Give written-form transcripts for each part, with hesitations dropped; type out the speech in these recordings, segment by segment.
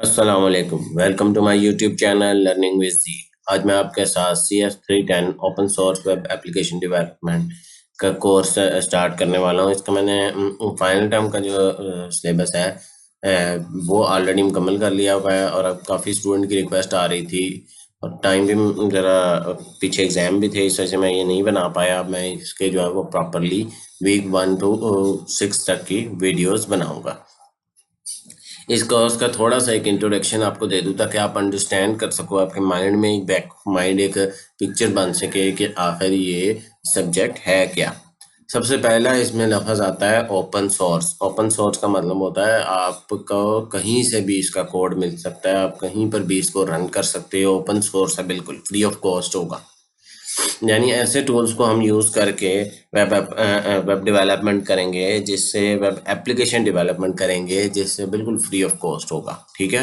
अस्सलाम वालेकुम। Welcome to my YouTube channel learning with G. आज मैं आपके साथ CS310 open source web application development का कोर्स स्टार्ट करने वाला हूँ। इसका मैंने फाइनल टर्म का जो सिलेबस है वो ऑलरेडी मुकम्मल कर लिया हुआ है और अब काफ़ी स्टूडेंट की रिक्वेस्ट आ रही थी और टाइम भी ज़रा पीछे एग्ज़ाम भी थे, इस वजह से मैं ये नहीं बना पाया। अब मैं इसके जो है वो प्रॉपरली वीक 1 to 6 तक की वीडियोज़ बनाऊँगा। इस कोर्स का थोड़ा सा एक इंट्रोडक्शन आपको दे दूं ताकि आप अंडरस्टैंड कर सको, आपके माइंड में एक बैक माइंड एक पिक्चर बन सके कि आखिर ये सब्जेक्ट है क्या। सबसे पहला इसमें लफ्ज़ आता है ओपन सोर्स। ओपन सोर्स का मतलब होता है आपको कहीं से भी इसका कोड मिल सकता है, आप कहीं पर भी इसको रन कर सकते हो। ओपन सोर्स है, बिल्कुल फ्री ऑफ कॉस्ट होगा। यानी ऐसे टूल्स को हम यूज़ करके वेब डेवलपमेंट करेंगे, जिससे वेब एप्लीकेशन डेवलपमेंट करेंगे, जिससे बिल्कुल फ्री ऑफ कॉस्ट होगा। ठीक है।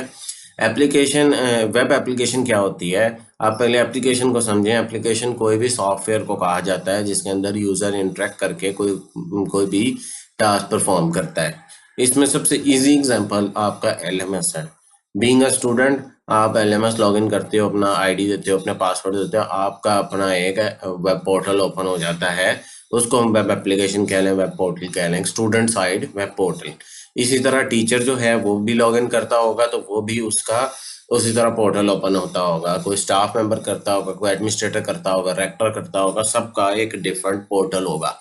एप्लीकेशन वेब एप्लीकेशन क्या होती है, आप पहले एप्लीकेशन को समझें। एप्लीकेशन कोई भी सॉफ्टवेयर को कहा जाता है जिसके अंदर यूज़र इंटरेक्ट करके कोई भी टास्क परफॉर्म करता है। इसमें सबसे इजी एग्जांपल आपका LMS है। बीइंग अ स्टूडेंट, आप LMS लॉगिन करते हो, अपना आईडी देते हो, अपने पासवर्ड देते हो, आपका अपना एक वेब पोर्टल ओपन हो जाता है। उसको हम वेब एप्लीकेशन कह लें, वेब पोर्टल कह लें, स्टूडेंट साइड वेब पोर्टल। इसी तरह टीचर जो है वो भी लॉगिन करता होगा तो वो भी उसका उसी तरह पोर्टल ओपन होता होगा। कोई स्टाफ मेंबर करता होगा, कोई एडमिनिस्ट्रेटर करता होगा, रेक्टर करता होगा, सबका एक डिफरेंट पोर्टल होगा।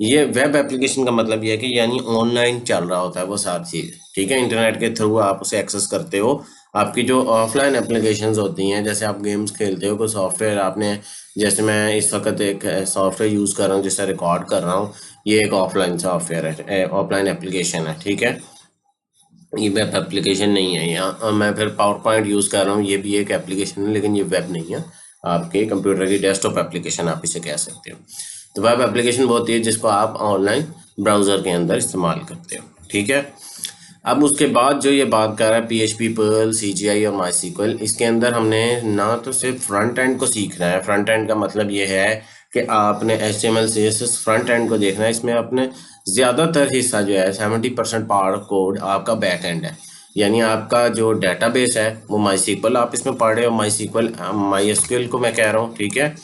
ये वेब एप्लीकेशन का मतलब ये है कि यानी ऑनलाइन चल रहा होता है वो सारी चीज़। ठीक है, इंटरनेट के थ्रू आप उसे एक्सेस करते हो। आपकी जो ऑफलाइन एप्लीकेशंस होती हैं, जैसे आप गेम्स खेलते हो, कोई सॉफ्टवेयर आपने, जैसे मैं इस वक्त एक सॉफ्टवेयर यूज़ कर रहा हूँ जिससे रिकॉर्ड कर रहा हूँ, ये एक ऑफलाइन सॉफ्टवेयर है, ऑफलाइन एप्लीकेशन है। ठीक है, ये वेब एप्लीकेशन नहीं है। यहाँ मैं फिर पावर पॉइंट यूज़ कर रहा हूँ, ये भी एक एप्लीकेशन है लेकिन ये वेब नहीं है, आपके कंप्यूटर की डेस्कटॉप एप्लीकेशन आप इसे कह सकते हो। तो वेब एप्लीकेशन वो होती है जिसको आप ऑनलाइन ब्राउज़र के अंदर इस्तेमाल करते हो। ठीक है। अब उसके बाद जो ये बात कर रहा है PHP, पर्ल, CGI और MySQL, इसके अंदर हमने ना तो सिर्फ फ्रंट एंड को सीखना है। फ्रंट एंड का मतलब ये है कि आपने HTML CSS फ्रंट एंड को देखना है। इसमें आपने ज़्यादातर हिस्सा जो है 70% पार्ट कोड आपका बैक एंड है। यानी आपका जो डेटाबेस है वो MySQL आप इसमें पढ़ रहे हो, MySQL को मैं कह रहा हूँ। ठीक है।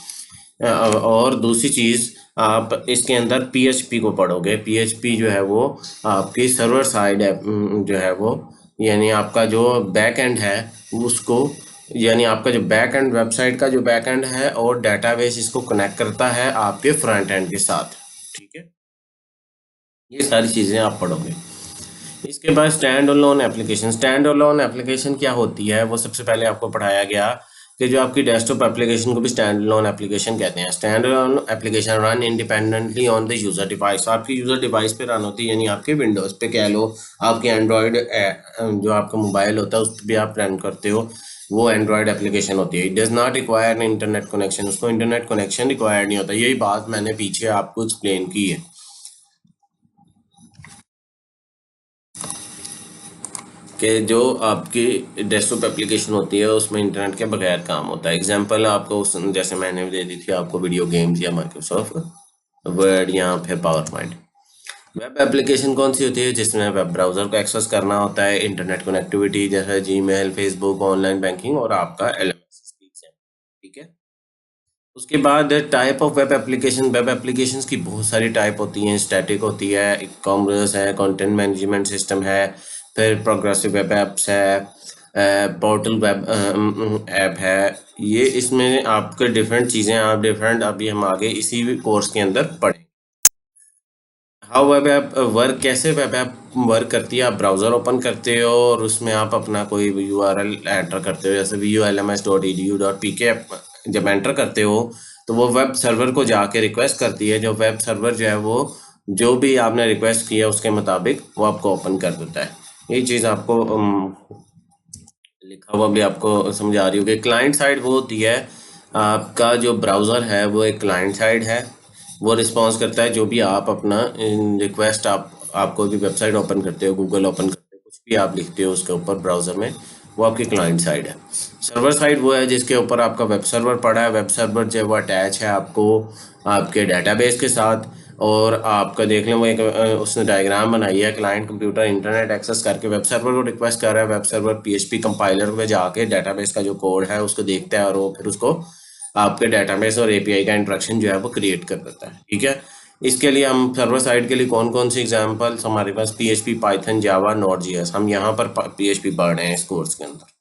और दूसरी चीज़, आप इसके अंदर PHP को पढ़ोगे। PHP जो है वो आपकी सर्वर साइड है, जो है वो, यानी आपका जो बैक एंड है उसको, यानी आपका जो बैक एंड वेबसाइट का जो बैक एंड है और डेटाबेस इसको कनेक्ट करता है आपके फ्रंट एंड के साथ। ठीक है, ये सारी चीज़ें आप पढ़ोगे। इसके बाद stand alone application. Stand alone application क्या होती है, वो सबसे पहले आपको पढ़ाया गया कि जो आपकी डेस्कटॉप एप्लीकेशन को भी स्टैंड अलोन एप्लीकेशन कहते हैं। Stand alone application run independently on the user device. आपकी यूज़र डिवाइस पे रन होती है, यानी आपके विंडोज़ पे कह लो, आपके एंड्रॉयड जो आपका मोबाइल होता है उस पर भी आप रन करते हो, वो एंड्रॉयड एप्लीकेशन होती है। It does not require internet connection. उसको इंटरनेट कनेक्शन रिक्वायर्ड नहीं होता। यही बात मैंने पीछे आपको एक्सप्लेन की है कि जो आपकी डेस्कटॉप एप्लीकेशन होती है उसमें इंटरनेट के बगैर काम होता है। एग्जांपल आपको जैसे मैंने दे दी थी आपको वीडियो गेम्स या माइक्रोसॉफ्ट वर्ड या फिर पावर पॉइंट। वेब एप्लीकेशन कौन सी होती है, जिसमें वेब ब्राउज़र को एक्सेस करना होता है, इंटरनेट कनेक्टिविटी जैसे जीमेल, फेसबुक, ऑनलाइन बैंकिंग और आपका LMS। ठीक है। उसके बाद type of web application. Web applications की बहुत सारी टाइप होती हैं। स्टैटिक होती है, ई कॉमर्स है, कंटेंट मैनेजमेंट सिस्टम है, फिर प्रोग्रेसिव वेब एप्स है, पोर्टल वेब ऐप है। ये इसमें आपके डिफरेंट चीज़ें आप डिफरेंट अभी हम आगे इसी कोर्स के अंदर पढ़ें। हाउ वेब ऐप वर्क, कैसे वेब ऐप वर्क करती है। आप ब्राउज़र ओपन करते हो और उसमें आप अपना कोई URL एंटर करते हो, जैसे vulms.edu.pk जब एंटर करते हो तो वो वेब सर्वर को जाके रिक्वेस्ट करती है। जो वेब सर्वर जो है वो जो भी आपने रिक्वेस्ट किया उसके मुताबिक वो आपको ओपन कर देता है। ये चीज़ आपको लिखा हुआ भी आपको समझ आ रही होगी। क्लाइंट साइड वो होती है, आपका जो ब्राउज़र है वो एक क्लाइंट साइड है, वो रिस्पॉन्स करता है जो भी आप अपना रिक्वेस्ट, आप कोई भी वेबसाइट ओपन करते हो, गूगल ओपन करते हो, कुछ भी आप लिखते हो उसके ऊपर ब्राउज़र में, वो आपकी क्लाइंट साइड है। सर्वर साइड वो है जिसके ऊपर आपका वेब सर्वर पड़ा है। वेब सर्वर जो है वो अटैच है आपको आपके डेटाबेस के साथ। और आपका देख लें वो एक उसने डायग्राम बनाई है, क्लाइंट कंप्यूटर इंटरनेट एक्सेस करके वेब सर्वर को रिक्वेस्ट कर रहा है, वेब सर्वर PHP कंपाइलर में जाके डाटाबेस का जो कोड है उसको देखता है और वो फिर उसको आपके डाटाबेस और API का इंटरेक्शन जो है वो क्रिएट कर देता है। ठीक है, इसके लिए हम सर्वर साइड के लिए कौन कौन सी एग्जांपल्स हमारे पास PHP, पाइथन, जावा, Node.js, हम यहाँ पर PHP पढ़ रहे हैं इस कोर्स के अंदर।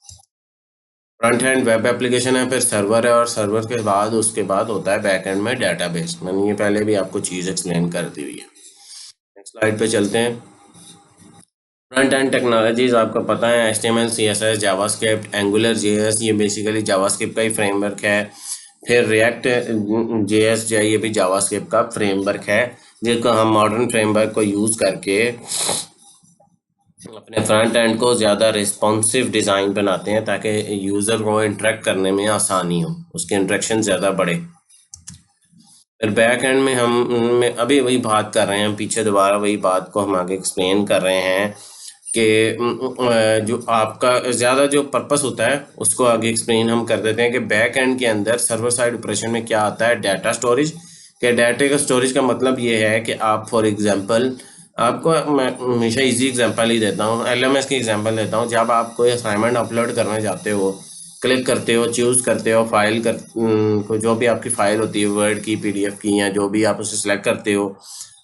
फ्रंट एंड वेब एप्लीकेशन है, फिर सर्वर है, और सर्वर के बाद उसके बाद होता है बैक एंड में डाटाबेस। मैंने ये पहले भी आपको चीज़ एक्सप्लेन कर दी हुई है। नेक्स्ट स्लाइड पे चलते हैं। फ्रंट एंड टेक्नोलॉजीज आपको पता है, HTML, CSS, JavaScript, angular JS, ये बेसिकली जावास्क्रिप्ट का ही फ्रेमवर्क है। फिर रिएक्ट JS जो है ये भी जावास्क्रिप्ट का फ्रेमवर्क है, जिसको हम मॉडर्न फ्रेमवर्क को यूज़ करके अपने फ्रंट एंड को ज़्यादा रिस्पॉन्सिव डिज़ाइन बनाते हैं ताकि यूज़र को इंटरेक्ट करने में आसानी हो, उसके इंटरेक्शन ज़्यादा बढ़े। फिर बैक एंड में हम अभी वही बात कर रहे हैं, पीछे दोबारा वही बात को हम आगे एक्सप्लेन कर रहे हैं कि जो आपका ज़्यादा जो पर्पस होता है उसको आगे एक्सप्लेन हम कर देते हैं कि बैक एंड के अंदर सर्वर साइड ऑपरेशन में क्या आता है, डाटा स्टोरेज। के डाटा का स्टोरेज का मतलब ये है कि आप फॉर एग्जांपल, आपको मैं हमेशा इजी एग्जांपल ही देता हूँ, LMS की एग्जांपल देता हूँ। जब आप कोई असाइनमेंट अपलोड करने जाते हो, क्लिक करते हो, चूज़ करते हो फाइल जो भी आपकी फ़ाइल होती है, वर्ड की, PDF की, या जो भी आप उसे सेलेक्ट करते हो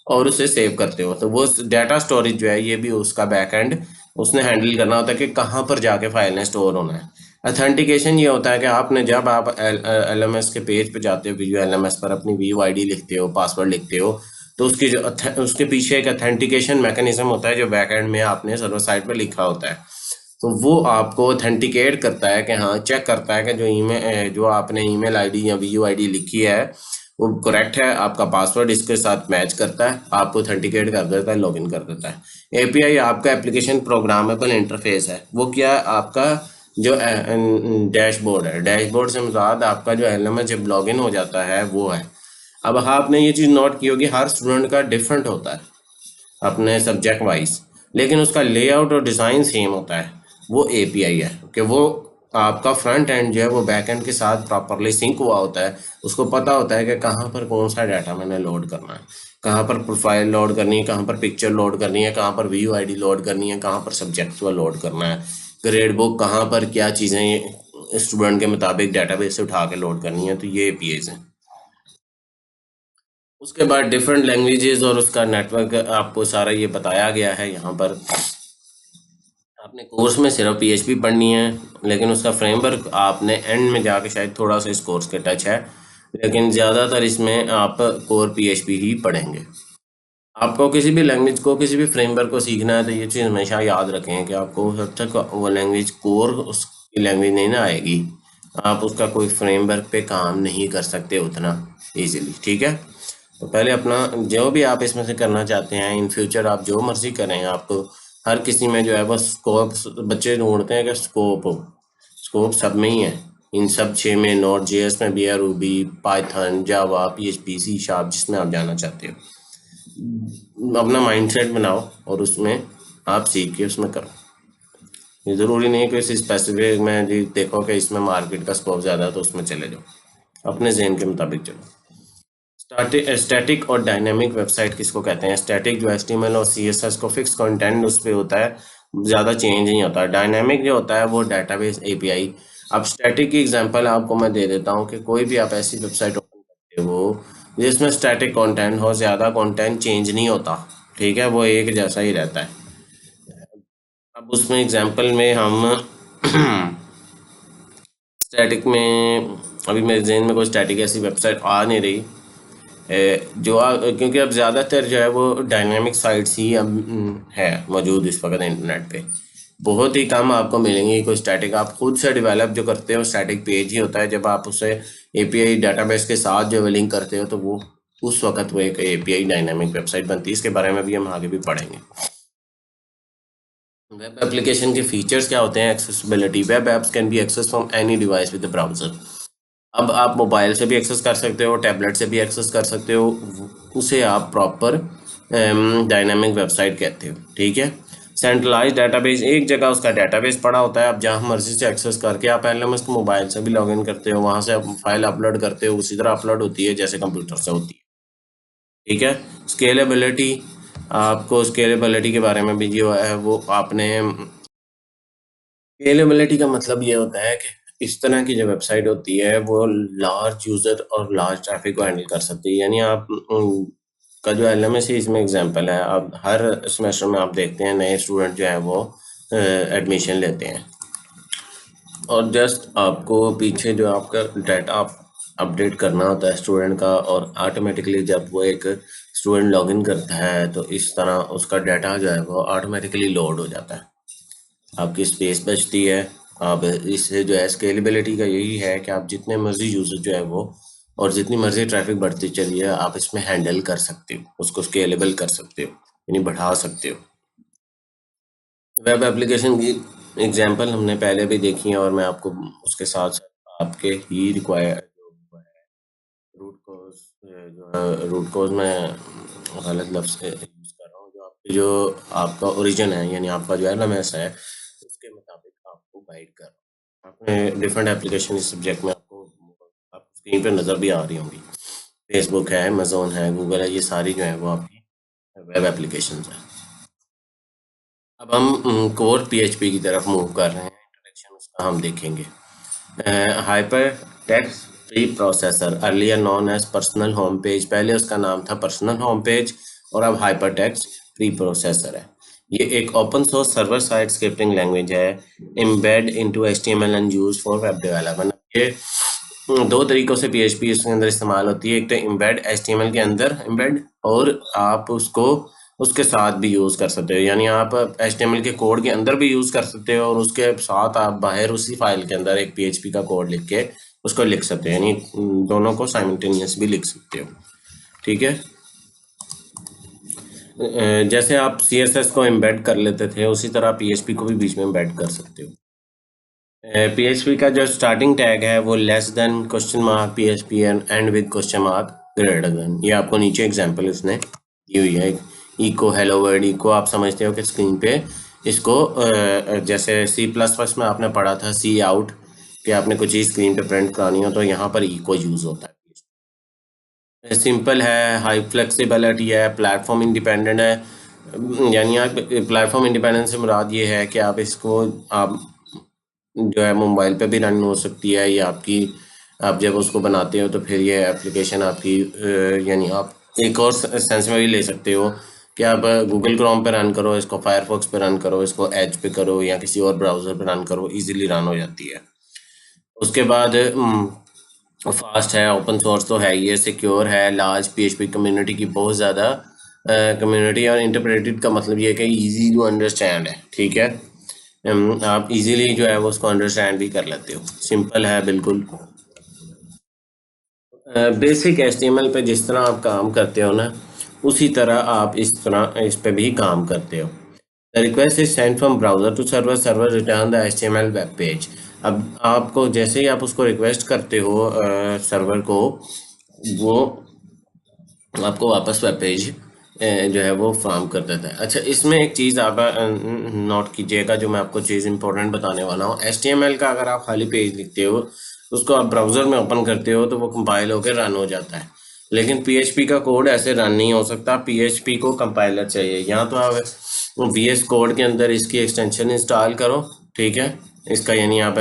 और उसे सेव करते हो, तो वो डाटा स्टोरेज जो है ये भी उसका बैक एंड उसने हैंडल करना होता है कि कहाँ पर जाके फाइल ने स्टोर होना है। अथेंटिकेशन ये होता है कि आपने जब आप LMS के पेज पे जाते हो, वीडियो LMS पर अपनी VUID लिखते हो, पासवर्ड लिखते हो, तो उसकी जो उसके पीछे एक अथेंटिकेशन मैकेनिज्म होता है जो बैक एंड में आपने सर्वर साइड पर लिखा होता है। तो वो आपको ऑथेंटिकेट करता है कि हाँ, चेक करता है कि जो आपने ईमेल आईडी या VUID लिखी है वो करेक्ट है, आपका पासवर्ड इसके साथ मैच करता है, आपको ऑथेंटिकेट कर देता है, लॉगिन कर देता है। API आपका एप्लीकेशन प्रोग्रामेबल इंटरफेस है। वो क्या है, आपका जो डैशबोर्ड है, डैशबोर्ड से मुराद आपका जो LMS जब लॉगिन हो जाता है वो है। अब आपने ये चीज़ नोट की होगी, हर स्टूडेंट का डिफरेंट होता है अपने सब्जेक्ट वाइज, लेकिन उसका लेआउट और डिज़ाइन सेम होता है। वो API है कि वो आपका फ्रंट एंड जो है वो बैक एंड के साथ प्रॉपरली सिंक हुआ होता है। उसको पता होता है कि कहाँ पर कौन सा डाटा मैंने लोड करना है, कहाँ पर प्रोफाइल लोड करनी है, कहाँ पर पिक्चर लोड करनी है, कहाँ पर VUID लोड करनी है, कहाँ पर सब्जेक्ट को लोड करना है, ग्रेड बुक कहाँ पर क्या चीज़ें स्टूडेंट के मुताबिक डाटाबेस से उठा के लोड करनी है। तो ये APIs हैं। उसके बाद डिफरेंट लैंग्वेजेस और उसका नेटवर्क आपको सारा ये बताया गया है यहाँ पर। आपने कोर्स में सिर्फ PHP पढ़नी है, लेकिन उसका फ्रेमवर्क आपने एंड में जाके शायद थोड़ा सा इस कोर्स के टच है, लेकिन ज़्यादातर इसमें आप कोर PHP ही पढ़ेंगे। आपको किसी भी लैंग्वेज को, किसी भी फ्रेमवर्क को सीखना है तो ये चीज़ हमेशा याद रखें कि आपको जब तक वो लैंग्वेज कोर उसकी लैंग्वेज नहीं ना आएगी, आप उसका कोई फ्रेमवर्क पे काम नहीं कर सकते उतना इजीली। ठीक है, तो पहले अपना जो भी आप इसमें से करना चाहते हैं इन फ्यूचर, आप जो मर्जी करें, आपको हर किसी में जो है बस स्कोप, बच्चे ढूंढते हैं कि स्कोप सब में ही है। इन सब 6 में, Node.js में भी है, रूबी, पाइथन, जावा, PHP, C#, जिसमें आप जाना चाहते हो अपना माइंडसेट बनाओ और उसमें आप सीख के उसमें करो। ये ज़रूरी नहीं है कि इस स्पेसिफिक में जी देखो कि इसमें मार्केट का स्कोप ज़्यादा है तो उसमें चले जाओ, अपने जहन के मुताबिक चलो। स्टैटिक और डायनेमिक वेबसाइट किसको कहते हैं? स्टैटिक जो HTML और CSS को फिक्स कंटेंट उस पर होता है, ज़्यादा चेंज नहीं होता। डायनेमिक जो होता है वो डाटाबेस API। अब स्टैटिक की एग्जांपल आपको मैं दे देता हूँ कि कोई भी आप ऐसी वेबसाइट ओपन करते हो जिसमें स्टैटिक कंटेंट हो, ज़्यादा कंटेंट चेंज नहीं होता, ठीक है, वो एक जैसा ही रहता है। अब उसमें एग्जांपल में हम स्टैटिक में, अभी मेरे जहन में कोई स्टैटिक ऐसी वेबसाइट आ नहीं रही क्योंकि अब ज़्यादातर जो है वो डायनामिक साइट्स ही अब है मौजूद इस वक्त इंटरनेट पे। बहुत ही कम आपको मिलेंगी कोई स्टैटिक। आप खुद से डेवलप जो करते हो स्टैटिक पेज ही होता है, जब आप उसे API डाटाबेस के साथ जो लिंक करते हो तो वो उस वक्त वो एक API डायनामिक वेबसाइट बनती है। इसके बारे में भी हम आगे भी पढ़ेंगे। वेब एप्लीकेशन के फीचर्स क्या होते हैं? Accessibility, web apps can be access from any device with the browser. अब आप मोबाइल से भी एक्सेस कर सकते हो, टैबलेट से भी एक्सेस कर सकते हो, उसे आप प्रॉपर डायनामिक वेबसाइट कहते हो। ठीक है, सेंट्रलाइज डाटाबेस, एक जगह उसका डाटाबेस पड़ा होता है, आप जहाँ मर्जी से एक्सेस करके आप LMS को मोबाइल से भी लॉगिन करते हो, वहाँ से आप फाइल अपलोड करते हो, उसी तरह अपलोड होती है जैसे कंप्यूटर से होती है। ठीक है, स्केलेबिलिटी, आपको स्केलेबिलिटी के बारे में भी जो है वो आपने, स्केलेबिलिटी का मतलब ये होता है कि इस तरह की जो वेबसाइट होती है वो लार्ज यूज़र और लार्ज ट्रैफिक को हैंडल कर सकती है। यानी आप का जो LMS है इसमें एग्जांपल है, आप हर सेमेस्टर में आप देखते हैं नए स्टूडेंट जो है वो एडमिशन लेते हैं, और जस्ट आपको पीछे जो आपका डाटा आप अपडेट करना होता है स्टूडेंट का, और ऑटोमेटिकली जब वो एक स्टूडेंट लॉगिन करता है तो इस तरह उसका डाटा जो है वो ऑटोमेटिकली लोड हो जाता है, आपकी स्पेस बचती है। अब इससे जो है स्केलेबिलिटी का यही है कि आप जितने मर्जी यूज़र जो है वो, और जितनी मर्जी ट्रैफिक बढ़ती चलिए आप इसमें हैंडल कर सकते हो, उसको स्केलेबल कर सकते हो, यानी बढ़ा सकते हो। वेब एप्लीकेशन की एग्जांपल हमने पहले भी देखी है, और मैं आपको उसके साथ साथ आपके ही रिक्वायर रूट कोज, जो रूट कोज में गलत लफ्ज़ यूज़ कर रहा हूँ, जो आपकी जो आपका ओरिजिन है यानी आपका जो LMS है उसके मुताबिक आपको गाइड कर रहा हूँ। आपने डिफरेंट एप्लीकेशन इस सब्जेक्ट में आपको आप स्क्रीन पर नज़र भी आ रही होंगी, फेसबुक है, अमेजोन है, गूगल है, ये सारी जो है वो आपकी वेब एप्लीकेशन है। अब हम कोर PHP की तरफ मूव कर रहे हैं, इंट्रोडक्शन उसका हम देखेंगे। Hypertext preprocessor, earlier known as personal home page, पहले उसका नाम था पर्सनल होम पेज और अब हाइपर टेक्स्ट प्री प्रोसेसर है। ये एक open source server side scripting language है, embed into HTML and used for web development. ये दो तरीकों से PHP इसके अंदर इस्तेमाल होती है, एक तो एम्बेड HTML के अंदर एम्बेड, और आप उसको उसके साथ भी यूज़ कर सकते हो, यानी आप HTML के कोड के अंदर भी यूज़ कर सकते हो और उसके साथ आप बाहर उसी फाइल के अंदर एक PHP का कोड लिख के उसको लिख सकते हो, यानी दोनों को साइमल्टेनियस भी लिख सकते हो। ठीक है, जैसे आप CSS को एम्बेड कर लेते थे उसी तरह PHP को भी बीच में एम्बेड कर सकते हो। PHP का जो स्टार्टिंग टैग है वो less than question mark PHP and with question mark greater than, ये आपको नीचे एग्जांपल इसने दी हुई है। इको हेलो वर्ल्ड, इको आप समझते हो कि स्क्रीन पे इसको जैसे C++ में आपने पढ़ा था सी आउट, कि आपने कुछ चीज़ स्क्रीन पे प्रिंट करानी हो तो यहाँ पर इको यूज़ होता है। सिंपल है, हाई फ्लेक्सिबिलिटी है, प्लेटफॉर्म इंडिपेंडेंट है, यानी आप प्लेटफॉर्म इंडिपेंडेंस से मुराद ये है कि आप इसको आप जो है मोबाइल पे भी रन हो सकती है, या आपकी आप जब उसको बनाते हो तो फिर ये एप्लीकेशन आपकी यानी आप एक और सेंस में भी ले सकते हो कि आप गूगल क्रोम पे रन करो इसको, फायरफॉक्स पे रन करो इसको, एज पे करो या किसी और ब्राउज़र पे रन करो, इजीली रन हो जाती है। उसके बाद फास्ट है, ओपन सोर्स तो है, ये सिक्योर है, लार्ज PHP कम्युनिटी की बहुत ज़्यादा कम्युनिटी, और इंटरप्रेटेड का मतलब ये है कि इजी टू अंडरस्टैंड है। ठीक है, आप इजीली जो है वो उसको अंडरस्टैंड भी कर लेते हो, सिंपल है बिल्कुल। बेसिक HTML पे जिस तरह आप काम करते हो ना, उसी तरह आप इस तरह इस पे भी काम करते हो। The request is send from browser to server, server return the HTML web page. अब आपको जैसे ही आप उसको रिक्वेस्ट करते हो सर्वर को, वो आपको वापस वेब पेज जो है वो फॉर्म कर देता है। अच्छा, इसमें एक चीज़ आप नोट कीजिएगा, जो मैं आपको चीज़ इंपॉर्टेंट बताने वाला हूँ। HTML का अगर आप खाली पेज लिखते हो उसको आप ब्राउज़र में ओपन करते हो तो वो कंपाइल होकर रन हो जाता है, लेकिन PHP का कोड ऐसे रन नहीं हो सकता। PHP को कंपाइलर चाहिए, या तो आप VS कोड के अंदर इसकी एक्सटेंशन इंस्टॉल करो, ठीक है, इसका यानी आप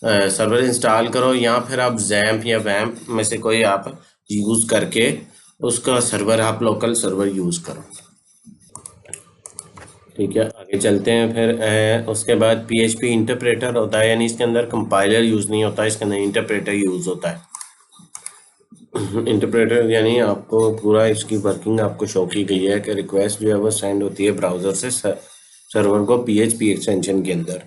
सर्वर इंस्टॉल करो, या फिर आप जैम्प या वैम्प में से कोई आप यूज़ करके उसका सर्वर, आप लोकल सर्वर यूज़ करो। ठीक है, आगे चलते हैं फिर। उसके बाद PHP इंटरप्रेटर होता है, यानी इसके अंदर कंपाइलर यूज़ नहीं होता, इसके अंदर इंटरप्रेटर यूज़ होता है। इंटरप्रेटर यानी आपको पूरा इसकी वर्किंग आपको शो की गई है कि रिक्वेस्ट जो है वो सेंड होती है ब्राउज़र से सर्वर को PHP एक्सटेंशन के अंदर।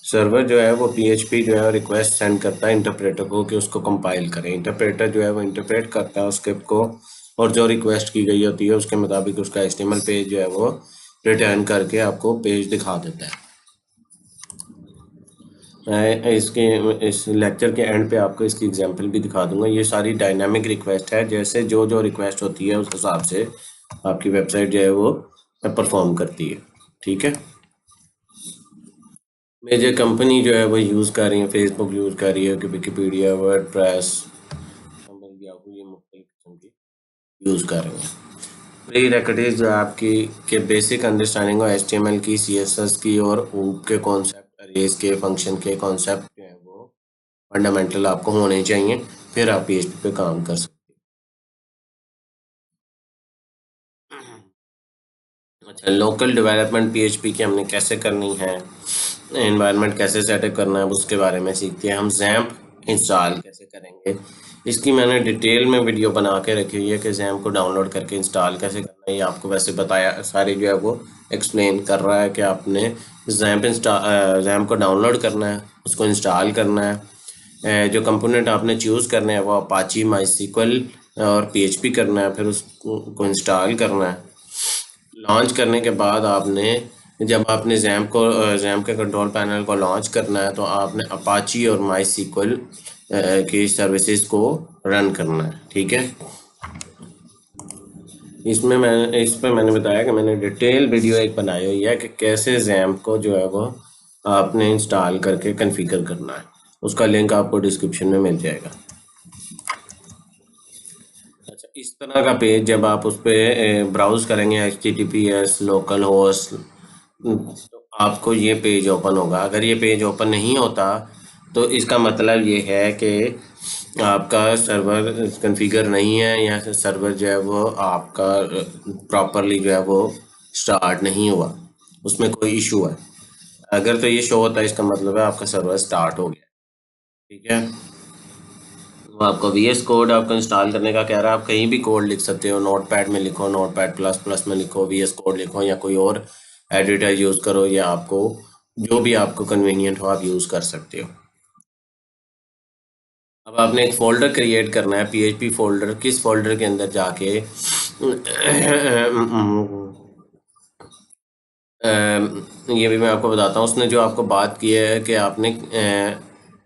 सर्वर जो है वो PHP जो है रिक्वेस्ट सेंड करता है इंटरप्रेटर को कि उसको कंपाइल करें। इंटरप्रेटर जो है वो इंटरप्रेट करता है उस स्क्रिप्ट को, और जो रिक्वेस्ट की गई होती है उसके मुताबिक उसका HTML पेज जो है वो रिटर्न करके आपको पेज दिखा देता है। मैं इसके इस लेक्चर के एंड पे आपको इसकी एग्जांपल भी दिखा दूंगा। ये सारी डायनामिक रिक्वेस्ट है, जैसे जो जो रिक्वेस्ट होती है उस हिसाब से आपकी वेबसाइट जो है वो परफॉर्म करती है। ठीक है, मेजर कंपनी जो है वो यूज़ कर रही है, फेसबुक यूज़ कर रही है कि विकीपीडिया, वर्डप्रेस, याहू, ये मुख्तलिफ किस्म की यूज़ कर रही हैं। प्री रिक्विजिट जो आपकी के बेसिक अंडरस्टैंडिंग हो HTML की, CSS की और OOP के कॉन्सेप्ट, अरेज के फंक्शन के कॉन्सेप्ट जो है वो फंडामेंटल आपको होने चाहिए, फिर आप PHP पे काम कर सकते हैं। अच्छा, लोकल डेवलपमेंट PHP की हमने कैसे करनी है, एनवायरनमेंट कैसे सेटअप करना है, उसके बारे में सीखते हैं। हम जैम्प इंस्टॉल कैसे करेंगे, इसकी मैंने डिटेल में वीडियो बना के रखी हुई है कि जैम्प को डाउनलोड करके इंस्टॉल कैसे करना है। ये आपको वैसे बताया, सारे जो है वो एक्सप्लेन कर रहा है कि आपने जैम्प को डाउनलोड करना है, उसको इंस्टॉल करना है। जो कंपोनेंट आपने चूज़ करने हैं वो अपाची, माईस्क्ल और PHP करना है, फिर उसको इंस्टॉल करना है। लॉन्च करने के बाद आपने, जब आपने जैम्प के कंट्रोल पैनल को लॉन्च करना है तो आपने अपाची और माईस्क्ल की सर्विसेज को रन करना है, ठीक है। इस पे मैंने बताया कि मैंने डिटेल वीडियो एक बनाई हुई है कि कैसे जैम्प को जो है वो आपने इंस्टॉल करके कॉन्फ़िगर करना है। उसका लिंक आपको डिस्क्रिप्शन में मिल जाएगा। अच्छा, इस तरह का पेज जब आप उस पर ब्राउज करेंगे HTTPS लोकल होस्ट, तो आपको ये पेज ओपन होगा। अगर ये पेज ओपन नहीं होता तो इसका मतलब ये है कि आपका सर्वर कॉन्फ़िगर नहीं है, या सर्वर जो है वो आपका प्रॉपरली जो है वो स्टार्ट नहीं हुआ, उसमें कोई इशू है। अगर तो ये शो होता है इसका मतलब है आपका सर्वर स्टार्ट हो गया, ठीक है। वो आपको VS कोड आपको इंस्टॉल करने का कह रहा है। आप कहीं भी कोड लिख सकते हो, नोट पैड में लिखो, नोट पैड प्लस प्लस में लिखो, VS कोड लिखो, या कोई और एडिटर यूज़ करो, या आपको जो भी आपको कन्वीनियंट हो आप यूज़ कर सकते हो। अब आपने एक फ़ोल्डर क्रिएट करना है, PHP फोल्डर। किस फोल्डर के अंदर जाके ये भी मैं आपको बताता हूँ। उसने जो आपको बात की है कि आपने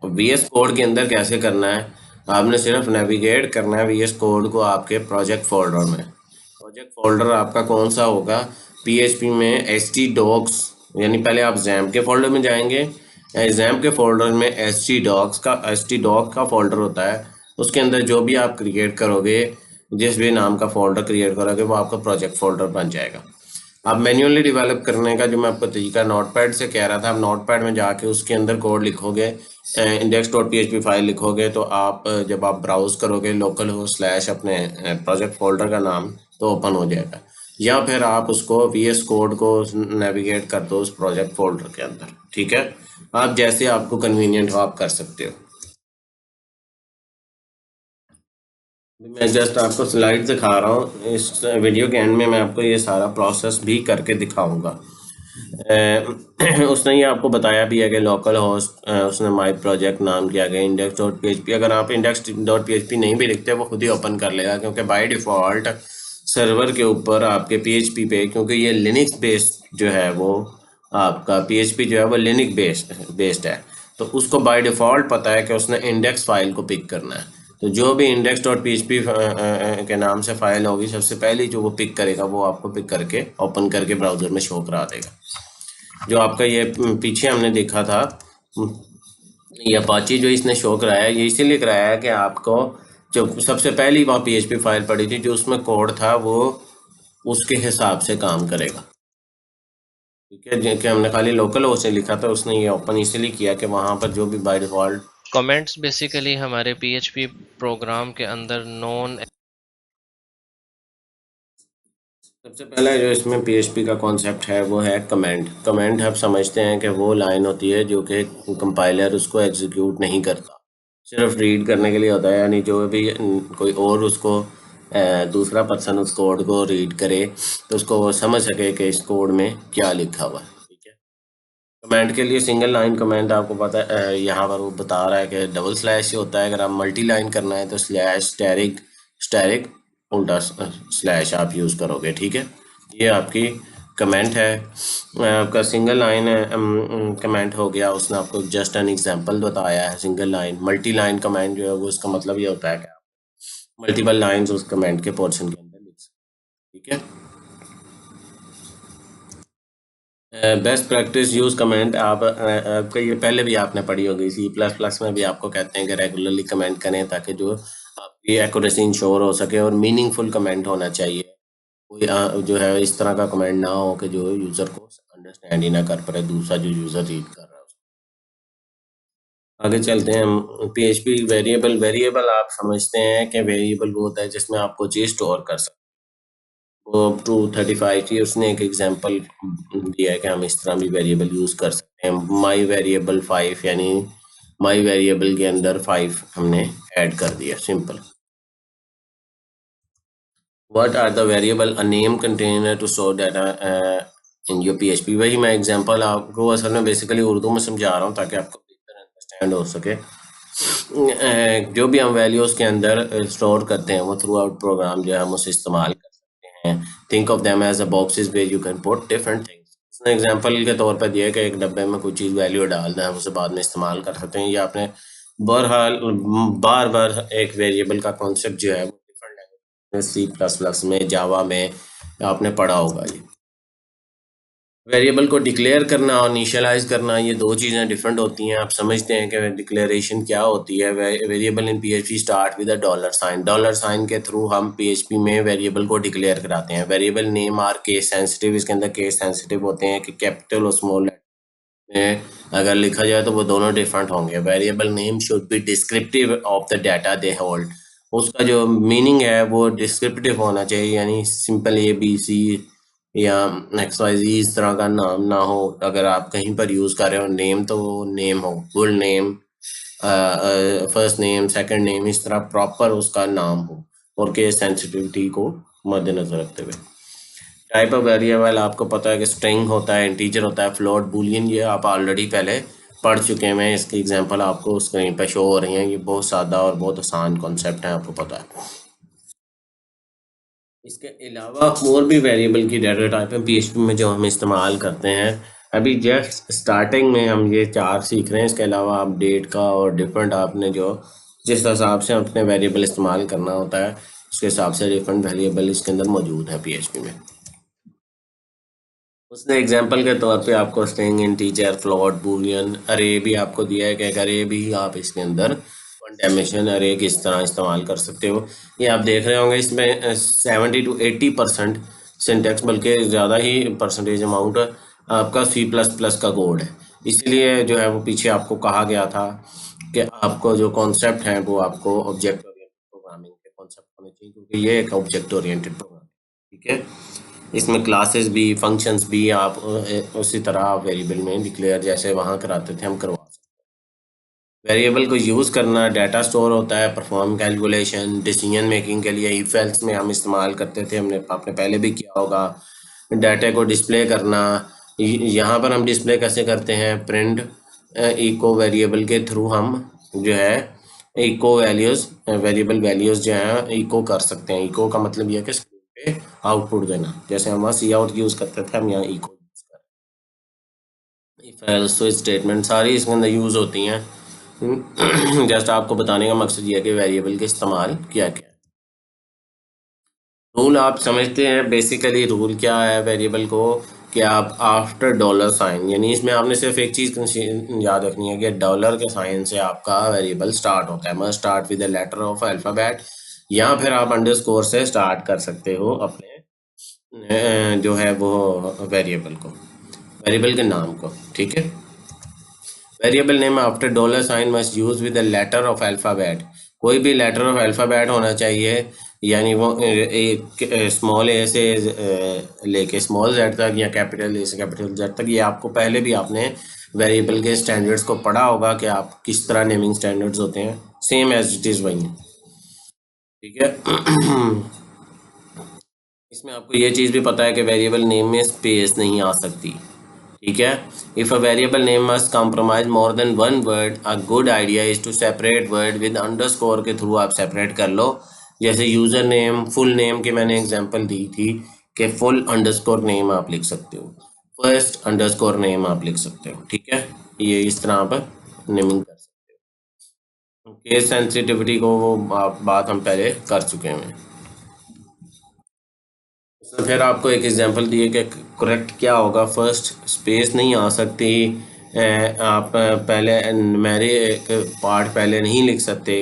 VS कोड के अंदर कैसे करना है, आपने सिर्फ नेविगेट करना है VS कोड को आपके प्रोजेक्ट फोल्डर में। प्रोजेक्ट फोल्डर आपका कौन सा होगा, PHP में htdocs, यानी पहले आप जैम्प के फोल्डर में जाएंगे। जैम्प के फोल्डर में htdocs का फोल्डर होता है। उसके अंदर जो भी आप क्रिएट करोगे, जिस भी नाम का फोल्डर क्रिएट करोगे, वो आपका प्रोजेक्ट फोल्डर बन जाएगा। आप मैन्युअली डेवलप करने का जो मैं आपको तरीका नोटपैड से कह रहा था, आप नोटपैड में जाके उसके अंदर कोड लिखोगे, index.php फाइल लिखोगे, तो आप जब आप ब्राउज करोगे लोकल हो स्लैश अपने प्रोजेक्ट फोल्डर का नाम, तो ओपन हो जाएगा। या फिर आप उसको VS कोड को नेविगेट कर दो उस प्रोजेक्ट फोल्डर के अंदर, ठीक है। आप जैसे आपको कन्वीनियंट हो आप कर सकते हो। मैं जस्ट आपको स्लाइड दिखा रहा हूँ, इस वीडियो के एंड में मैं आपको ये सारा प्रोसेस भी करके दिखाऊंगा। उसने ये आपको बताया भी है कि लोकल होस्ट, उसने माई प्रोजेक्ट नाम किया गया, index.php। अगर आप index.php नहीं भी लिखते वो खुद ही ओपन कर लेगा, क्योंकि बाय डिफ़ॉल्ट सर्वर के ऊपर आपके PHP पे, क्योंकि ये लिनक्स बेस्ड जो है वो आपका PHP जो है वो लिनक्स बेस्ड है, तो उसको बाय डिफ़ॉल्ट पता है कि उसने इंडेक्स फाइल को पिक करना है। तो जो भी index.php के नाम से फाइल होगी, सबसे पहले जो वो पिक करेगा वो आपको पिक करके ओपन करके ब्राउज़र में शो करा देगा। जो आपका ये पीछे हमने देखा था, ये अपाची जो इसने शो कराया है, ये इसीलिए कराया है कि आपको जो सबसे पहली वहाँ PHP फाइल पड़ी थी, जो उसमें कोड था वो उसके हिसाब से काम करेगा, ठीक है। जो कि हमने खाली लोकल होस्ट से लिखा था, उसने ये ओपन इसीलिए किया कि वहाँ पर जो भी बाय डिफ़ॉल्ट कमेंट्स बेसिकली हमारे PHP प्रोग्राम के अंदर नॉन। सबसे पहला जो इसमें PHP का कॉन्सेप्ट है वो है कमेंट। कमेंट आप समझते हैं कि वो लाइन होती है जो कि कंपाइलर उसको एग्जीक्यूट नहीं करता, सिर्फ रीड करने के लिए होता है। यानी जो भी कोई और उसको दूसरा पर्सन उस कोड को रीड करे तो उसको वो समझ सके कि इस कोड में क्या लिखा हुआ है, ठीक है। कमेंट के लिए सिंगल लाइन कमेंट आपको पता है, यहाँ पर वो बता रहा है कि डबल स्लैश होता है। अगर आप मल्टी लाइन करना है तो स्लैश स्टैरिक स्टैरिक उल्टा स्लैश आप यूज़ करोगे, ठीक है। ये आपकी कमेंट है। आपका सिंगल लाइन कमेंट हो गया, उसने आपको जस्ट एन एग्जांपल बताया है। Single line, multi line comment जो है वो उसका मतलब ये होता है कि आप मल्टीपल लाइंस उस कमेंट के पोर्शन के अंदर लिख सकते, ठीक है। बेस्ट प्रैक्टिस यूज़ कमेंट, आपका ये पहले भी आपने पढ़ी होगी। C++ में भी आपको कहते हैं कि रेगुलरली कमेंट करें ताकि जो आपकी एक्यूरेसी इंश्योर हो सके और मीनिंगफुल कमेंट होना चाहिए। कोई जो है इस तरह का कमेंट ना हो कि जो यूज़र को अंडरस्टैंड ही ना कर पाए दूसरा जो यूज़र रीड कर रहा है। आगे चलते हैं हम। पीएचपी वेरिएबल, वेरिएबल आप समझते हैं कि वेरिएबल वो होता है जिसमें आप कोई चीज़ स्टोर कर सकते हैं। वो अप टू 35 की उसने एक एग्जांपल दिया है कि हम इस तरह भी वेरिएबल यूज़ कर सकते हैं। माई वेरिएबल 5 यानी माई वेरिएबल के अंदर 5 हमने ऐड कर दिया, simple. What are the variable a name container to store data in your PHP? वही मैं एग्जांपल आपको असल में बेसिकली उर्दू में समझा रहा हूँ ताकि आपको बेहतर अंडरस्टैंड हो सके। जो भी हम वैल्यूज़ के अंदर स्टोर करते हैं वो थ्रू आउट प्रोग्राम जो है हम उसे इस्तेमाल कर सकते हैं। Think of them as a boxes where you can put different things. इसने एग्जांपल के तौर पर दिया है कि एक डब्बे में कोई चीज़ वैल्यू डाल दें, हम उसे बाद में इस्तेमाल कर सकते हैं। या आपने बहरहाल बार बार एक वेरिएबल का कॉन्सेप्ट जो है वो डिफरेंट लैंग्वेज में, सी प्लस प्लस में, जावा में आपने पढ़ा होगा। ये वेरिएबल को डिक्लेयर करना और इनिशियलाइज करना, ये दो चीज़ें डिफरेंट होती हैं। आप समझते हैं कि डिक्लेरेशन क्या होती है। Variable in PHP start with a dollar sign. Dollar sign के थ्रू हम पीएचपी में वेरिएबल को डिक्लेयर कराते हैं। Variable name are case sensitive, इसके अंदर केस सेंसिटिव होते हैं कि कैपिटल और स्मॉल में अगर लिखा जाए तो वो दोनों डिफरेंट होंगे। Variable name should be descriptive of the data they hold. उसका जो मीनिंग है वो डिस्क्रिप्टिव होना चाहिए, यानी सिंपल ए बी सी या एक्स वाई जी इस तरह का नाम ना हो। अगर आप कहीं पर यूज़ कर रहे हो नेम तो वो नेम हो, full name, first name, second name, इस तरह प्रॉपर उसका नाम हो और केस सेंसिटिविटी को मद्देनजर रखते हुए। टाइप ऑफ वेरिएबल आपको पता है कि स्ट्रिंग होता है, इंटीजर होता है, फ्लोट, बूलियन, ये आप ऑलरेडी पहले पढ़ चुके हैं। मैं इसकी एग्जांपल आपको स्क्रीन पर शो हो रही हैं। ये बहुत सादा और बहुत आसान कॉन्सेप्ट है, आपको पता है। इसके अलावा और भी वेरिएबल की डाटा टाइप है पीएचपी में जो हम इस्तेमाल करते हैं। अभी जस्ट स्टार्टिंग में हम ये 4 सीख रहे हैं। इसके अलावा आप डेट का और डिफरेंट आपने जो जिस हिसाब से अपने वेरिएबल इस्तेमाल करना होता है उसके हिसाब से डिफरेंट वेरिएबल इसके अंदर मौजूद है पीएचपी में। उसने एग्जांपल के तौर पे आपको स्ट्रिंग, इंटीजर, फ्लोट, बूलियन, अरे भी आपको दिया है कि एक अरे भी आप इसके अंदर वन डायमेंशन अरे किस तरह इस्तेमाल कर सकते हो। ये आप देख रहे होंगे इसमें 70 to 80% सिंटेक्स, बल्कि ज़्यादा ही परसेंटेज अमाउंट आपका C++ का कोड है। इसलिए जो है वो पीछे आपको कहा गया था कि आपको जो कॉन्सेप्ट है वो आपको ऑब्जेक्ट ओरिएंटेड प्रोग्रामिंग के कॉन्सेप्ट होने चाहिए, क्योंकि ये एक ऑब्जेक्ट ओरिएंटेड प्रोग्राम, ठीक है। इसमें क्लासेस भी, फंक्शंस भी आप उसी तरह वेरिएबल में डिक्लेयर जैसे वहाँ कराते थे हम करवा सकते हैं। वेरिएबल को यूज़ करना, डाटा स्टोर होता है, परफॉर्म कैलकुलेशन, डिसीजन मेकिंग के लिए इफ एल्स में हम इस्तेमाल करते थे, हमने आपने पहले भी किया होगा। डाटा को डिस्प्ले करना, यहाँ पर हम डिस्प्ले कैसे करते हैं, प्रिंट इको वेरिएबल के थ्रू हम जो है इको वैल्यूज़, वेरिएबल वैल्यूज़ जो है इको कर सकते हैं। इको का मतलब यह है कि पे आउटपुट देना, जैसे हम वहाँ सी आउट यूज़ करते थे, हम यहाँ इको यूज़ कर रहे हैं। इफ एल्स स्विच स्टेटमेंट सारी इसके अंदर यूज़ होती हैं। जस्ट आपको बताने का मकसद ये है कि वेरिएबल के इस्तेमाल क्या क्या है। रूल आप समझते हैं, बेसिकली रूल क्या है वेरिएबल को, कि आप आफ्टर डॉलर साइन, यानी इसमें आपने सिर्फ एक चीज़ याद रखनी है कि डॉलर के साइन से आपका वेरिएबल स्टार्ट होता है। Must start with the letter of alphabet, या फिर आप अंडरस्कोर से स्टार्ट कर सकते हो अपने जो है वो वेरिएबल को, वेरिएबल के नाम को, ठीक है। Variable name after dollar sign must use with the letter of alphabet. कोई भी लेटर ऑफ अल्फ़ाबेट होना चाहिए, यानी वो एक स्मॉल ए से लेके स्मॉल जेड तक या कैपिटल ए से कैपिटल जेड तक। ये आपको पहले भी आपने वेरिएबल के स्टैंडर्ड्स को पढ़ा होगा कि आप किस तरह नेमिंग स्टैंडर्ड्स होते हैं, सेम एज इट इज़ वही है, ठीक है। इसमें आपको ये चीज़ भी पता है कि वेरिएबल नेम में स्पेस नहीं आ सकती, ठीक है। If a variable name must compromise more than one word, a good idea is to separate word with underscore के थ्रू आप सेपरेट कर लो। जैसे यूज़र नेम, फुल नेम की मैंने एग्जांपल दी थी कि फुल अंडरस्कोर नेम आप लिख सकते हो, फर्स्ट अंडरस्कोर नेम आप लिख सकते हो, ठीक है। ये इस तरह आप नेमिंग कर सकते हो। केस सेंसिटिविटी को वो बात हम पहले कर चुके हैं। तो फिर आपको एक एग्जांपल दिए कि करेक्ट क्या होगा। फर्स्ट स्पेस नहीं आ सकती, आप पहले न्यूमेरिक पार्ट पहले नहीं लिख सकते।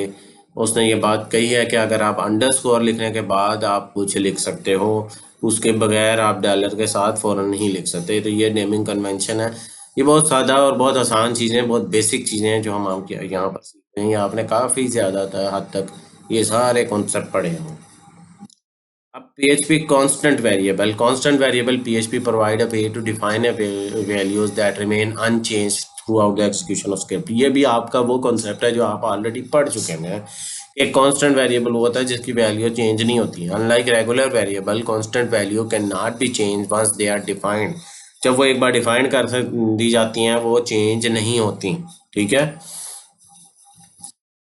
उसने ये बात कही है कि अगर आप अंडरस्कोर लिखने के बाद आप कुछ लिख सकते हो, उसके बगैर आप डॉलर के साथ फ़ौरन नहीं लिख सकते। तो ये नेमिंग कन्वेंशन है। ये बहुत सादा और बहुत आसान चीज़ें, बहुत बेसिक चीज़ें हैं जो हम आपके यहाँ पर सीखते हैं। ये आपने काफ़ी ज़्यादा हद तक ये सारे कॉन्सेप्ट पढ़े हों। अब PHP constant variable PHP provide a way to define a values that remain unchanged throughout the execution of script। ये भी आपका वो कॉन्सेप्ट है जो आप ऑलरेडी पढ़ चुके हैं। एक कांस्टेंट वेरिएबल वो होता है जिसकी वैल्यू चेंज नहीं होती। Unlike regular variable, constant value can not be change once they are defined. जब वो एक बार डिफाइन कर दी जाती हैं वो चेंज नहीं होती। ठीक है।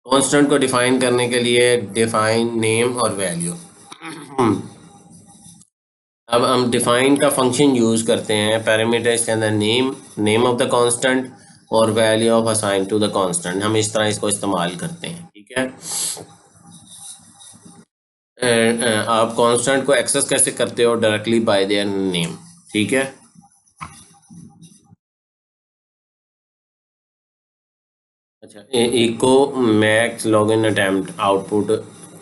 कांस्टेंट को डिफाइन करने के लिए डिफाइन नेम और वैल्यू। अब हम डिफाइन का फंक्शन यूज करते हैं पैरामीटर्स के अंदर, नेम ऑफ द कांस्टेंट और value of assign to the constant. हम इस तरह इसको इस्तेमाल करते हैं। ठीक है। आप कांस्टेंट को एक्सेस कैसे करते हो? Directly by their name. ठीक है। अच्छा, echo max login attempt output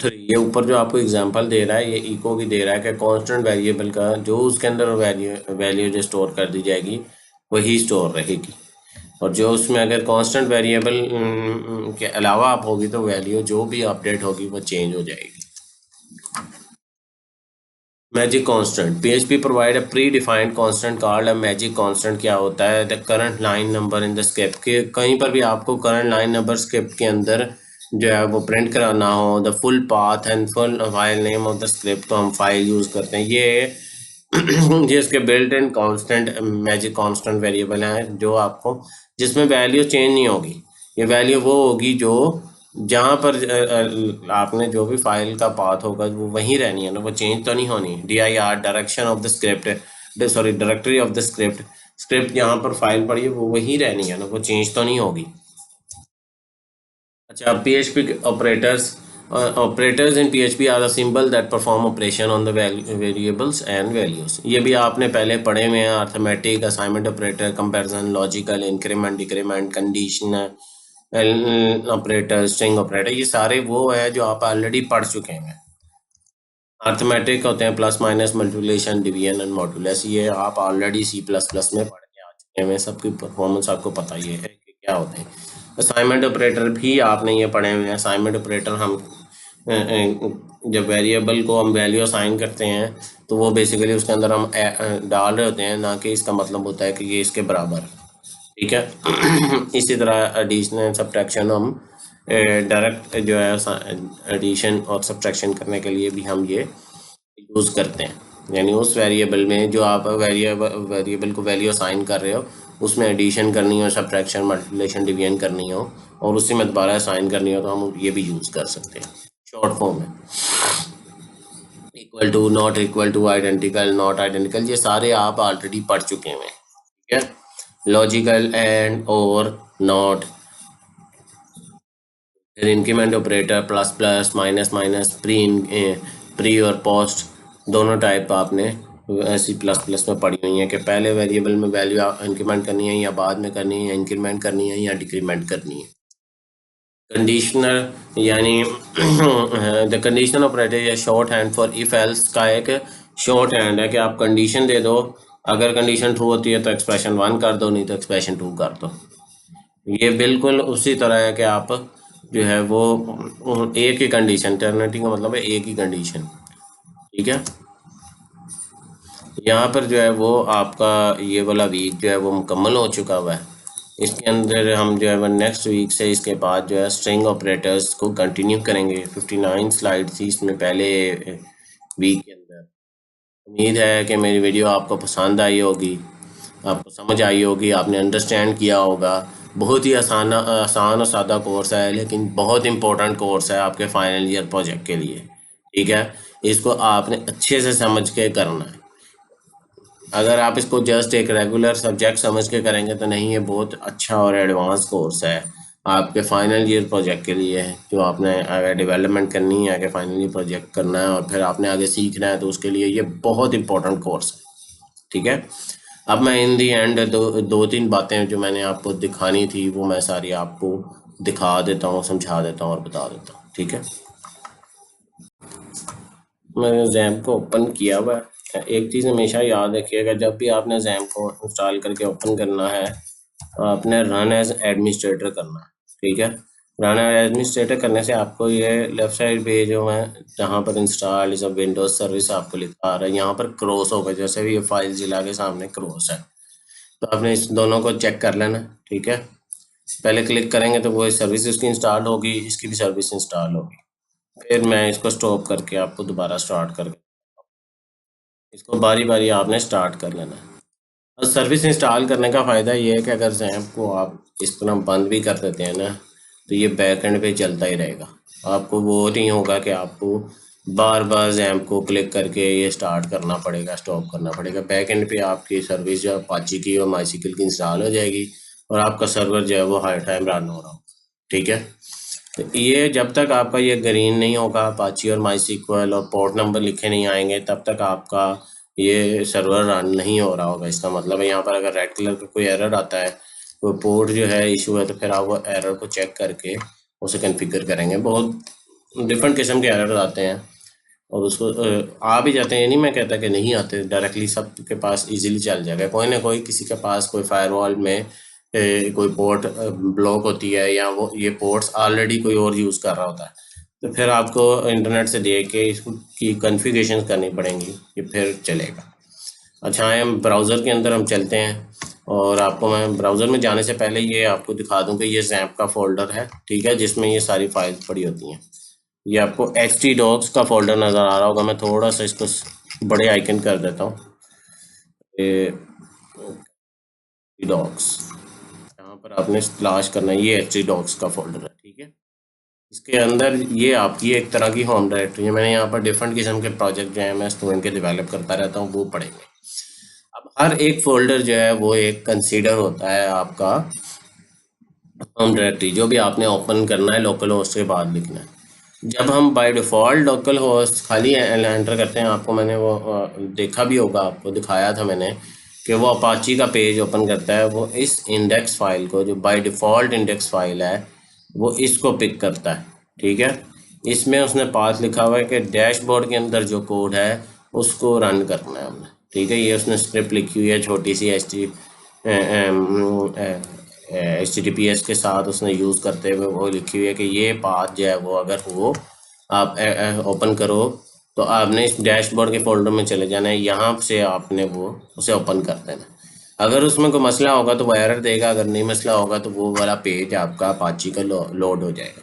3, ये ऊपर जो आपको एग्जांपल दे रहा है ये इको की दे रहा है कि कांस्टेंट वेरिएबल का जो उसके अंदर वैल्यू जो स्टोर कर दी जाएगी वही स्टोर रहेगी, और जो उसमें अगर कांस्टेंट वेरिएबल के अलावा आप होगी तो वैल्यू जो भी अपडेट होगी वो चेंज हो जाएगी। Magic constant, PHP provide a pre defined constant called a magic constant. क्या होता है? The current line number in the script के कहीं पर भी आपको करंट लाइन नंबर स्क्रिप्ट के अंदर जो है वो प्रिंट कराना हो, the full path and full file name of the script, तो हम फाइल यूज करते हैं। ये इसके built in constant magic constant variable हैं जो आपको जिसमें वैल्यू चेंज नहीं होगी। ये वैल्यू वो होगी जो जहाँ पर आपने जो भी फाइल का पाथ होगा वो वहीं रहनी है ना, वो चेंज तो नहीं होनी। DIR direction of the script, sorry directory of the script, script जहाँ पर फाइल पड़ी है वो वहीं रहनी है ना, वो चेंज तो नहीं होगी। अच्छा, PHP operators, operators in PHP are the symbol that perform operation on the variables and values। ये भी आपने पहले पढ़े हुए हैं। Arithmetic, assignment operator, comparison, logical, increment, decrement, conditional operator, string operator, ये सारे वो है जो आप ऑलरेडी पढ़ चुके हैं। अर्थमेटिक होते हैं plus minus multiplication division and modulus, ये आप ऑलरेडी C++ में पढ़ के आ चुके हैं। सबकी परफॉर्मेंस आपको पता ही है कि क्या होते हैं। असाइनमेंट ऑपरेटर भी आपने ये पढ़े हुए हैं। असाइनमेंट ऑपरेटर हम जब वेरिएबल को हम वैल्यू असाइन करते हैं तो वो बेसिकली उसके अंदर हम डाल रहे होते हैं, ना कि इसका मतलब होता है कि ये इसके बराबर। ठीक है। इसी तरह एडिशन सब्ट्रैक्शन हम डायरेक्ट जो है एडिशन और सब्ट्रैक्शन करने के लिए भी हम ये यूज़ करते हैं। यानी उस वेरिएबल में जो आप वेरिएबल को वैल्यू असाइन कर रहे हो उसमें एडिशन करनी हो, सब्ट्रैक्शन, मल्टीप्लिकेशन, डिवीजन करनी हो और उसी में दोबारा असाइन करनी हो तो हम ये भी यूज़ कर सकते हैं शॉर्ट फॉर्म में। Equal to, not equal to, identical, not identical, ये सारे आप ऑलरेडी पढ़ चुके हैं। ठीक है। लॉजिकल, एंड, और, नॉट, फिर increment operator, plus plus, minus minus, pre और पोस्ट, दोनों टाइप आपने C++ में पढ़ी हुई है कि पहले वेरिएबल में वैल्यू इंक्रीमेंट करनी है या बाद में करनी है, इंक्रीमेंट करनी है या डिक्रीमेंट करनी है। कंडीशनर यानी द कंडीशनल ऑपरेटर या short hand for if else का एक शॉर्ट हैंड है कि आप कंडीशन दे दो, अगर कंडीशन ट्रू होती है तो एक्सप्रेशन 1 कर दो, नहीं तो एक्सप्रेशन 2 कर दो। ये बिल्कुल उसी तरह है कि आप जो है वो एक ही कंडीशन, टर्मिनेटिंग का मतलब है एक ही कंडीशन। ठीक है। यहाँ पर जो है वो आपका ये वाला वीक जो है वो मुकम्मल हो चुका हुआ है। इसके अंदर हम जो है वो नेक्स्ट वीक से इसके बाद जो है स्ट्रिंग ऑपरेटर्स को कंटिन्यू करेंगे। 59 स्लाइड थी इसमें पहले वीक के अंदर। उम्मीद है कि मेरी वीडियो आपको पसंद आई होगी, आपको समझ आई होगी, आपने अंडरस्टैंड किया होगा। बहुत ही आसान और सादा कोर्स है लेकिन बहुत इंपॉर्टेंट कोर्स है आपके फाइनल ईयर प्रोजेक्ट के लिए। ठीक है। इसको आपने अच्छे से समझ के करना है। अगर आप इसको जस्ट एक रेगुलर सब्जेक्ट समझ के करेंगे तो नहीं, ये बहुत अच्छा और एडवांस कोर्स है आपके फाइनल ईयर प्रोजेक्ट के लिए है। जो आपने अगर डेवलपमेंट करनी है, आगे फाइनल ईयर प्रोजेक्ट करना है और फिर आपने आगे सीखना है तो उसके लिए ये बहुत इंपॉर्टेंट कोर्स है। ठीक है। अब मैं इन दी एंड दो तीन बातें जो मैंने आपको दिखानी थी वो मैं सारी आपको दिखा देता हूँ, समझा देता हूँ और बता देता हूँ। ठीक है। मैंने जैम को ओपन किया हुआ है। एक चीज़ हमेशा याद रखिएगा, जब भी आपने XAMPP को इंस्टॉल करके ओपन करना है तो आपने रन एज एडमिनिस्ट्रेटर करना है, ठीक है। रन एज एडमिनिस्ट्रेटर करने से आपको ये लेफ्ट साइड पे जो है जहाँ पर इंस्टॉल सब विंडोज सर्विस आपको लिखा आ रहा है, यहाँ पर क्रॉस होगा, जैसे भी ये फाइल जिला के सामने क्रॉस है, तो आपने इस दोनों को चेक कर लेना, ठीक है। पहले क्लिक करेंगे तो वो सर्विस उसकी इंस्टॉल होगी, इसकी भी सर्विस इंस्टॉल होगी। फिर मैं इसको स्टॉप करके आपको दोबारा स्टार्ट करके इसको बारी बारी आपने स्टार्ट कर लेना है। और सर्विस इंस्टॉल करने का फ़ायदा ये है कि अगर XAMPP को आप इस तरह बंद भी कर देते हैं ना, तो ये बैक एंड पे चलता ही रहेगा। आपको वो नहीं होगा कि आपको बार बार XAMPP को क्लिक करके ये स्टार्ट करना पड़ेगा, स्टॉप करना पड़ेगा। बैक एंड पे आपकी सर्विस जो अपाची की और MySQL की इंस्टॉल हो जाएगी और आपका सर्वर जो है वो हर टाइम रन हो रहा होगा, ठीक है। तो ये जब तक आपका ये ग्रीन नहीं होगा अपाची और MySQL और पोर्ट नंबर लिखे नहीं आएंगे, तब तक आपका ये सर्वर रन नहीं हो रहा होगा। इसका मतलब है यहाँ पर अगर रेड कलर का कोई एरर आता है, कोई पोर्ट जो है इशू है, तो फिर आप वो एरर को चेक करके उसे कॉन्फ़िगर करेंगे। बहुत डिफरेंट किस्म के एरर आते हैं और उसको आ भी जाते हैं, ये नहीं मैं कहता कि नहीं आते, डायरेक्टली सबके पास इजीली चल जाएगा। कोई ना कोई किसी के पास कोई फायरवॉल में कोई पोर्ट ब्लॉक होती है या वो ये पोर्ट्स ऑलरेडी कोई और यूज़ कर रहा होता है, तो फिर आपको इंटरनेट से देख के इसकी कॉन्फ़िगरेशन करनी पड़ेंगी, ये फिर चलेगा। अच्छा है, हम ब्राउज़र के अंदर हम चलते हैं और आपको मैं ब्राउज़र में जाने से पहले ये आपको दिखा दूं कि ये XAMPP का फ़ोल्डर है, ठीक है, जिसमें ये सारी फाइल्स पड़ी होती हैं। ये आपको htdocs का फोल्डर नज़र आ रहा होगा। मैं थोड़ा सा इसको बड़े आइकन कर देता हूँ। docs यहाँ पर आपने तलाश करना है, ये htdocs का फोल्डर है, ठीक है। इसके अंदर ये आपकी एक तरह की होम डायरेक्टरी है। मैंने यहाँ पर डिफरेंट किस्म के प्रोजेक्ट जो है मैं स्टूडेंट के डेवलप करता रहता हूँ, वो पढ़ेंगे। अब हर एक फोल्डर जो है वो एक कंसीडर होता है आपका होम डायरेक्टरी, जो भी आपने ओपन करना है लोकल होस्ट के बाद लिखना है। जब हम बाय डिफ़ॉल्ट लोकल होस्ट खाली एंटर करते हैं, आपको मैंने वो देखा भी होगा, आपको दिखाया था मैंने कि वो अपाची का पेज ओपन करता है, वो इस इंडेक्स फाइल को, जो बाय डिफ़ॉल्ट इंडेक्स फाइल है, वो इसको पिक करता है, ठीक है। इसमें उसने पाथ लिखा हुआ है कि डैशबोर्ड के अंदर जो कोड है उसको रन करना है हमने, ठीक है। ये उसने स्क्रिप्ट लिखी हुई है छोटी सी HTTPS के साथ उसने यूज़ करते हुए वो लिखी हुई है कि ये पाथ जो है वो अगर वो आप ओपन करो तो आपने इस डैशबोर्ड के फोल्डर में चले जाना है, यहाँ से आपने वो उसे ओपन कर देना। अगर उसमें कोई मसला होगा तो वो एरर देगा, अगर नहीं मसला होगा तो वो वाला पेज आपका अपाची का लोड हो जाएगा।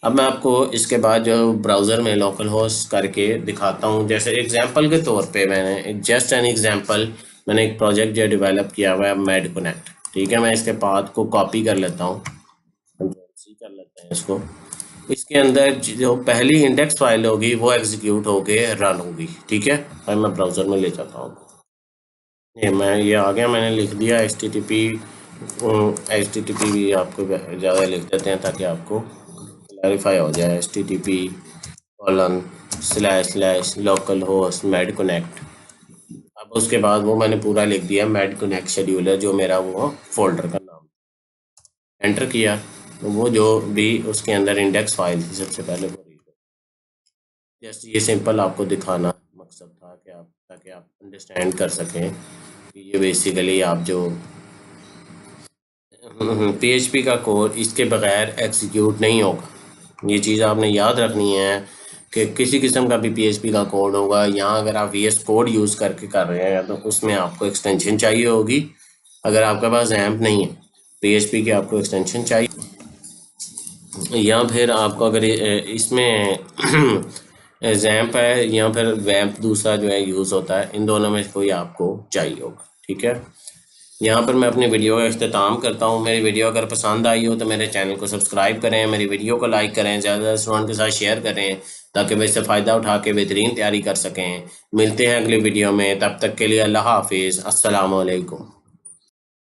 अब मैं आपको इसके बाद जो ब्राउज़र में लोकल होस्ट करके दिखाता हूँ। जैसे एग्जांपल के तौर पे मैंने जस्ट एन एग्जांपल मैंने एक प्रोजेक्ट जो डेवलप किया हुआ है MedConnect, ठीक है। मैं इसके पाथ को कॉपी कर लेता हूँ, Ctrl+C कर लेते हैं इसको। इसके अंदर जो पहली इंडेक्स फाइल होगी वो एग्जीक्यूट होके रन होगी, ठीक है। अब मैं ब्राउज़र में ले जाता हूँ, ये आ गया, मैंने लिख दिया HTTP भी आपको ज़्यादा लिख देते हैं ताकि आपको क्लैरिफाई हो जाए। HTTP://localhost MedConnect। अब उसके बाद वो मैंने पूरा लिख दिया MedConnect शेड्यूलर, जो मेरा वो फोल्डर का नाम, एंटर किया तो वो जो भी उसके अंदर इंडेक्स फाइल थी सबसे पहले वो रीड। जैसे ये सिंपल आपको दिखाना मकसद था कि आप ताकि आप अंडरस्टैंड कर सकें कि ये बेसिकली आप जो PHP का कोड इसके बगैर एग्जीक्यूट नहीं होगा। ये चीज़ आपने याद रखनी है कि किसी किस्म का भी PHP का कोड होगा, यहाँ अगर आप VS कोड यूज़ करके कर रहे हैं तो उसमें आपको एक्सटेंशन चाहिए होगी। अगर आपके पास XAMPP नहीं है, PHP की आपको एक्सटेंशन चाहिए, या फिर आपको अगर इसमें XAMPP है या फिर WAMP दूसरा जो है यूज़ होता है, इन दोनों में से कोई आपको चाहिए होगा, ठीक है। यहाँ पर मैं अपनी वीडियो का इख्तिताम करता हूँ। मेरी वीडियो अगर पसंद आई हो तो मेरे चैनल को सब्सक्राइब करें, मेरी वीडियो को लाइक करें, ज़्यादा स्टूडेंट के साथ शेयर करें ताकि वे इससे फ़ायदा उठा के बेहतरीन तैयारी कर सकें। मिलते हैं अगली वीडियो में, तब तक के लिए अल्लाह हाफिज़, अस्सलाम वालेकुम।